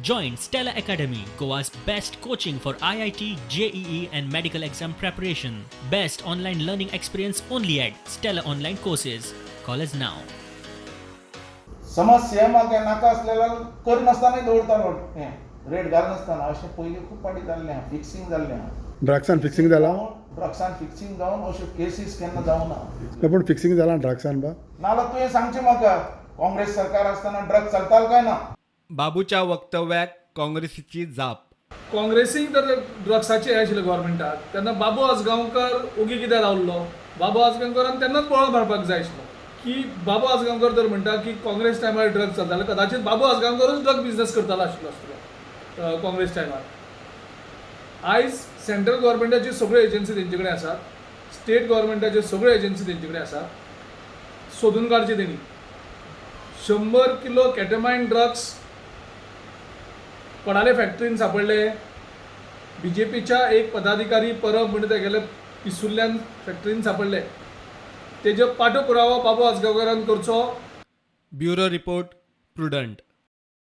Join Stella Academy, Goa's best coaching for IIT, JEE and medical exam preparation. Best online learning experience only at Stella Online Courses. Call us now. समस्या म्हाका नाका आसलेलो कर नासतना दवरतालो हें rate घाल नासतना अशें पयलीं खूब पाटी जाल्लें आहा फिक्सिंग जाल्लें आहा ड्रग्सान फिक्सिंग जाला ड्रग्सान फिक्सिंग जावन अश्यो केसीस केन्ना जावना पूण फिक्सिंग जाला ड्रग्सान बा नाल्यार तुवें सांगचें म्हाका काँग्रेस सरकार आसतना ड्रग्स चलतालो काय ना बाबूच्या वक्तव्याक काँग्रेसीची जाप. काँग्रेसीक तर ड्रग्साचें हें आशिल्लें गोवोरमेंटाक तेन्ना बाबू आजगांवकर ओगी कित्याक रावल्लो. बाबू आजगांवकरान तेन्नाच पळोवन मारपाक जाय आशिल्लो की बाबू आजगांवकर तर म्हणटा की काँग्रेस टायमार ड्रग्स चलताले कदाचित बाबू आजगांवकरूच ड्रग बिजनेस करतालो आसतलो काँग्रेस टायमार. आयज सेंट्रल गव्हर्मेंटाच्यो सगळ्यो एजन्सी तेंचे कडेन आसात, स्टेट गव्हर्मेंटाच्यो सगळ्यो एजन्सी तेंचे कडेन आसात. सोदून काडचे तेणी 100 किलो कॅटेमाइन ड्रग्स कोणाले फॅक्टरीन सापडले. बीजेपीच्या एक पदाधिकारी परब म्हणटा तेगेले पिसुल्ल्यान फॅक्टरीन सापडले. तेजो पाठपुरावो बाबू आजगांवकरान करचो. Bureau report prudent.